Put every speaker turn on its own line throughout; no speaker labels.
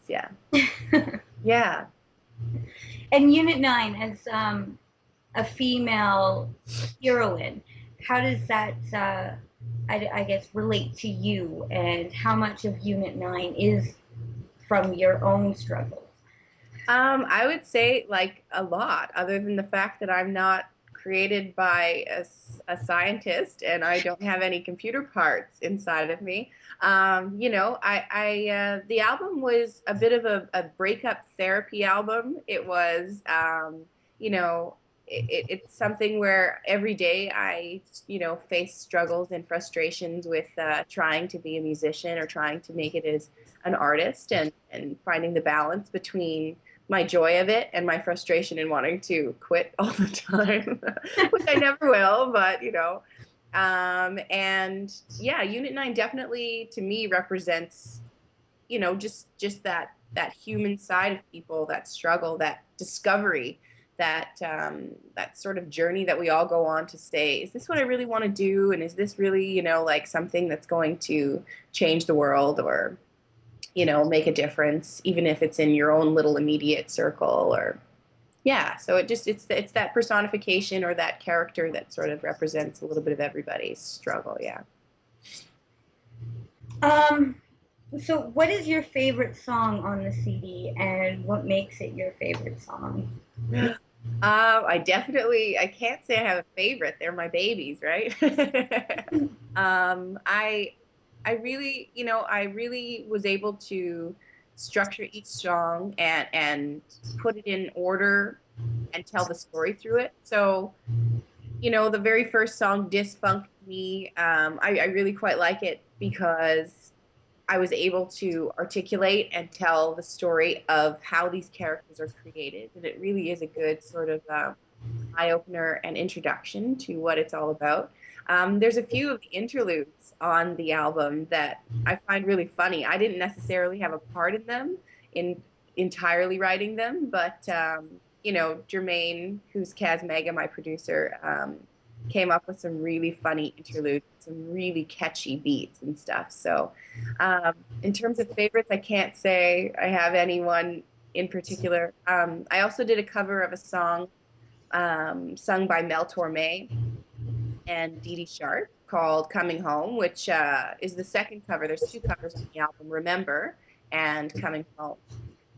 Yeah. Yeah.
And Unit 9 as a female heroine, how does that, I guess, relate to you? And how much of Unit 9 is from your own struggles?
I would say like a lot, other than the fact that I'm not created by a scientist and I don't have any computer parts inside of me. The album was a bit of a breakup therapy album. It was, you know, it's something where every day I, face struggles and frustrations with trying to be a musician or trying to make it as an artist and finding the balance between my joy of it and my frustration in wanting to quit all the time, which I never will, but and yeah, Unit 9 definitely to me represents, just that human side of people, that struggle, that discovery, that sort of journey that we all go on to say, is this what I really want to do? And is this really, like something that's going to change the world or make a difference, even if it's in your own little immediate circle or yeah. So it's that personification or that character that sort of represents a little bit of everybody's struggle. Yeah.
Um, so, what is your favorite song on the CD, and what makes it your favorite song?
I can't say I have a favorite. They're my babies, right? um, I, I really was able to structure each song and put it in order and tell the story through it. So, the very first song, Dysfunct Me, I really quite like it because I was able to articulate and tell the story of how these characters are created. And it really is a good sort of eye opener and introduction to what it's all about. There's a few of the interludes on the album that I find really funny. I didn't necessarily have a part in them in entirely writing them, but Jermaine, who's Kaz Mega, my producer, came up with some really funny interludes, some really catchy beats and stuff. So, in terms of favorites, I can't say I have anyone in particular. I also did a cover of a song sung by Mel Torme and Dee Dee Sharp called Coming Home, which is the second cover. There's two covers on the album, Remember and Coming Home.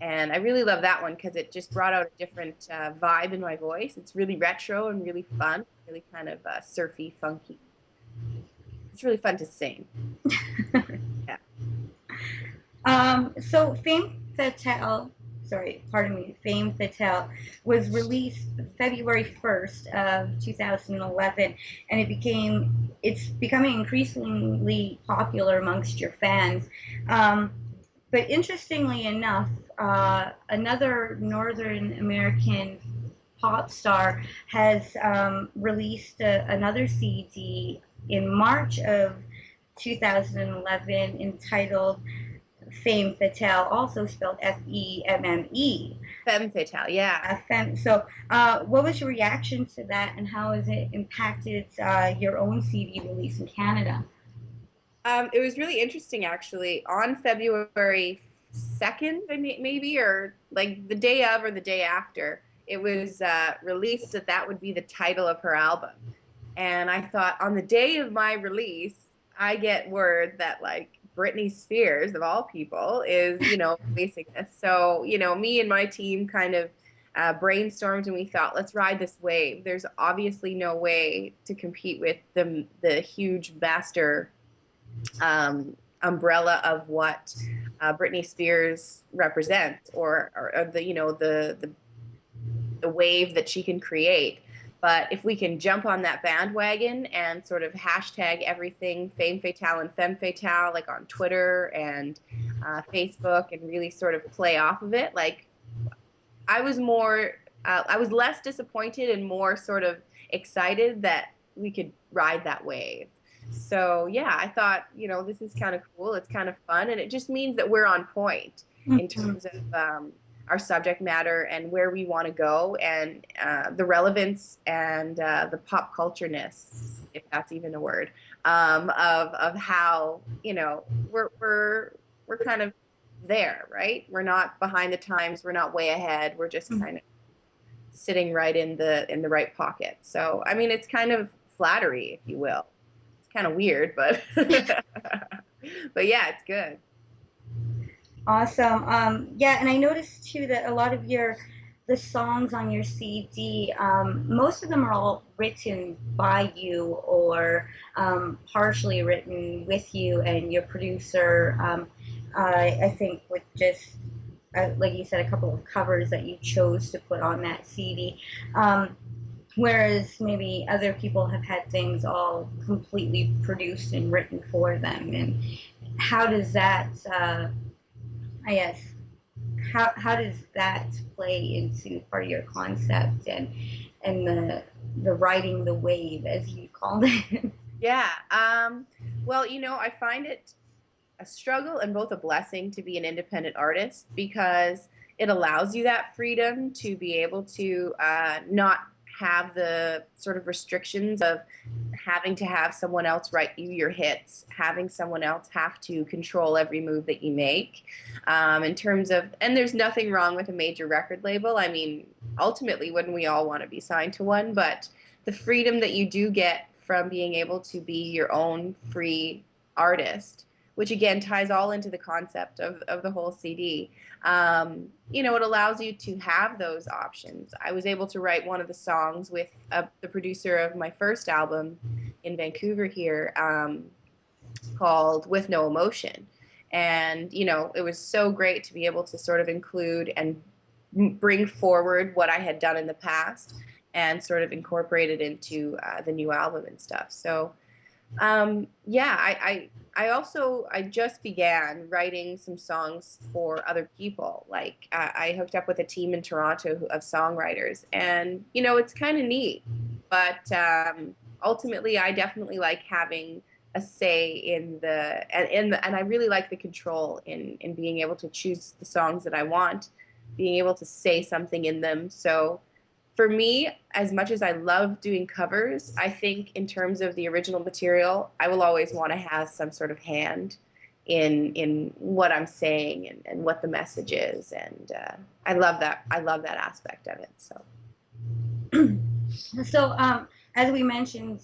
And I really love that one because it just brought out a different vibe in my voice. It's really retro and really fun, really kind of surfy, funky. It's really fun to sing. Yeah.
So Fame Fatale, sorry, pardon me, Fame Fatale was released February 1st of 2011, and it's becoming increasingly popular amongst your fans. Um, but interestingly enough, another Northern American pop star has released another CD in March of 2011 entitled Femme Fatale, also spelled Femme.
Femme Fatale, yeah.
So, what was your reaction to that, and how has it impacted your own CD release in Canada?
It was really interesting, actually. On February 2nd, maybe, or like the day of or the day after, it was released that that would be the title of her album. And I thought, on the day of my release, I get word that like Britney Spears, of all people, is, releasing this. So, me and my team kind of brainstormed and we thought, let's ride this wave. There's obviously no way to compete with the huge master umbrella of what Britney Spears represents, or the wave that she can create. But if we can jump on that bandwagon and sort of hashtag everything Fame Fatale and Femme Fatale, like on Twitter and Facebook, and really sort of play off of it, like I was less disappointed and more sort of excited that we could ride that wave. So yeah, I thought, this is kind of cool. It's kind of fun, and it just means that we're on point in
Mhm.
terms of our subject matter and where we want to go, and the relevance and the pop cultureness, if that's even a word, of how we're kind of there, right? We're not behind the times. We're not way ahead. We're just kind of sitting right in the right pocket. So, I mean, it's kind of flattery, if you will. It's kind of weird, but but yeah, it's good.
Awesome. Yeah, and I noticed too that a lot of the songs on your CD, most of them are all written by you or partially written with you and your producer. I think with just like you said, a couple of covers that you chose to put on that CD. Whereas maybe other people have had things all completely produced and written for them. And how does that, I guess, how does that play into part of your concept and the riding the wave as you called it?
Yeah. Well, I find it a struggle and both a blessing to be an independent artist because it allows you that freedom to be able to not have the sort of restrictions of having to have someone else write you your hits, having someone else have to control every move that you make. In terms of, and there's nothing wrong with a major record label. I mean, ultimately, wouldn't we all want to be signed to one? But the freedom that you do get from being able to be your own free artist, which again ties all into the concept of the whole CD. It allows you to have those options. I was able to write one of the songs with the producer of my first album in Vancouver here, called With No Emotion. And, it was so great to be able to sort of include and bring forward what I had done in the past and sort of incorporate it into the new album and stuff. So, yeah, I just began writing some songs for other people. Like I hooked up with a team in Toronto of songwriters, and it's kind of neat. But ultimately, I definitely like having a say and I really like the control in being able to choose the songs that I want, being able to say something in them. So for me, as much as I love doing covers, I think in terms of the original material, I will always want to have some sort of hand in what I'm saying and what the message is, and I love that. I love that aspect of it. So
So, as we mentioned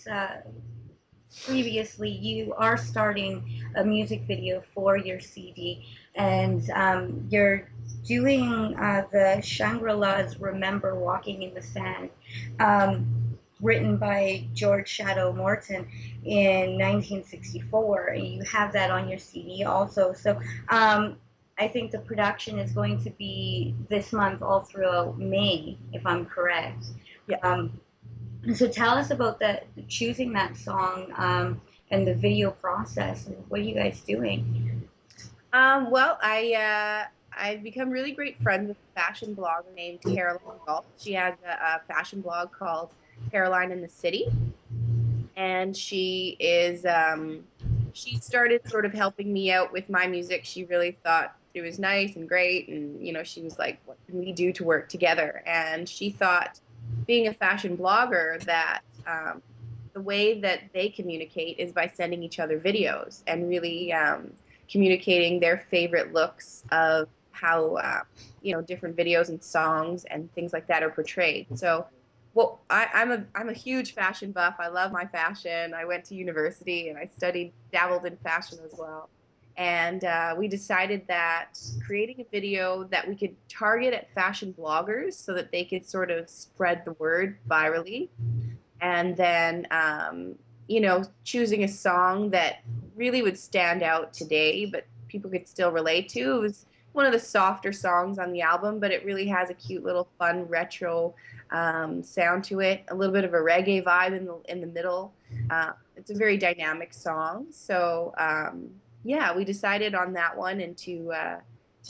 previously, you are starting a music video for your CD, and you're doing the Shangri-La's Remember Walking in the Sand, written by George Shadow Morton in 1964. You have that on your CD also. So I think the production is going to be this month all throughout May, if I'm correct.
yeah.
Um, so tell us about choosing that song and the video process. And what are you guys doing?
Well, I've become really great friends with a fashion blogger named Caroline Galt. She has a fashion blog called Caroline in the City, and she started sort of helping me out with my music. She really thought it was nice and great, and she was like, what can we do to work together? And she thought, being a fashion blogger, that the way that they communicate is by sending each other videos and really communicating their favorite looks of how different videos and songs and things like that are portrayed. So well, I'm a huge fashion buff. I love my fashion. I went to university and I dabbled in fashion as well. And we decided that creating a video that we could target at fashion bloggers so that they could sort of spread the word virally, and then choosing a song that really would stand out today but people could still relate to. It was one of the softer songs on the album, but it really has a cute little fun retro sound to it, a little bit of a reggae vibe in the middle. It's a very dynamic song. So yeah, we decided on that one, and to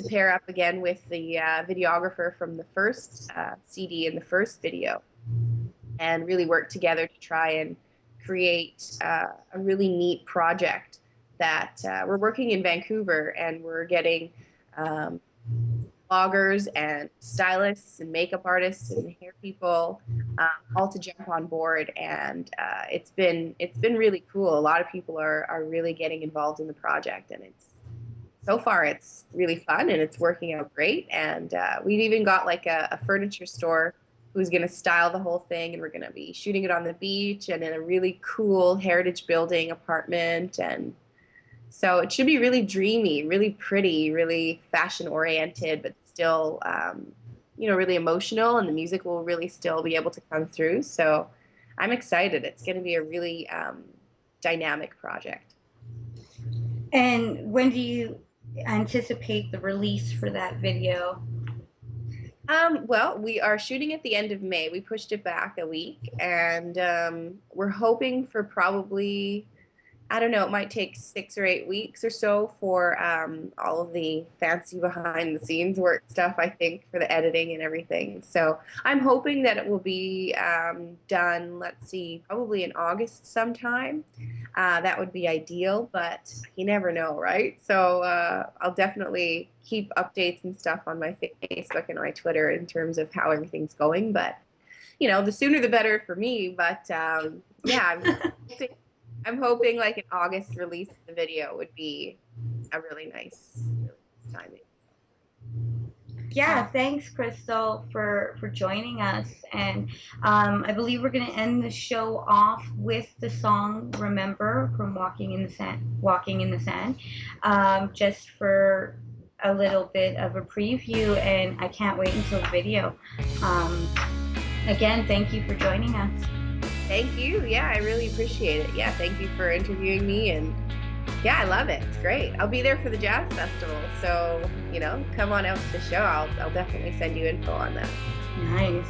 pair up again with the videographer from the first CD and the first video, and really work together to try and create a really neat project that we're working in Vancouver, and we're getting um, bloggers and stylists and makeup artists and hair people all to jump on board, and it's been really cool. A lot of people are really getting involved in the project, and it's so far it's really fun and it's working out great. And we've even got like a furniture store who's going to style the whole thing, and we're going to be shooting it on the beach and in a really cool heritage building apartment. And so it should be really dreamy, really pretty, really fashion oriented, but still, really emotional, and the music will really still be able to come through. So I'm excited. It's going to be a really dynamic project.
And when do you anticipate the release for that video?
Well, we are shooting at the end of May. We pushed it back a week, and we're hoping for probably, I don't know, it might take 6 or 8 weeks or so for all of the fancy behind the scenes work stuff, I think, for the editing and everything. So I'm hoping that it will be done, let's see, probably in August sometime. That would be ideal, but you never know, right? So I'll definitely keep updates and stuff on my Facebook and my Twitter in terms of how everything's going. But, the sooner the better for me. But yeah, hoping, I'm hoping like an August release of the video would be a really nice timing.
Yeah, thanks, Krystle, for joining us. And I believe we're going to end the show off with the song "Remember" from "Walking in the Sand." Walking in the Sand, just for a little bit of a preview, and I can't wait until the video. Um, Again, thank you for joining us.
Thank you. Yeah, I really appreciate it. Yeah, thank you for interviewing me, and yeah, I love it. It's great. I'll be there for the jazz festival. So, come on out to the show. I'll definitely send you info on that.
Nice.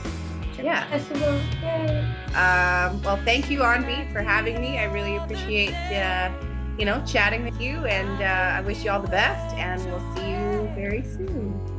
Yeah.
Festival. Yay.
Well, thank you, OnBeat, for having me. I really appreciate, chatting with you, and I wish you all the best, and we'll see you very soon.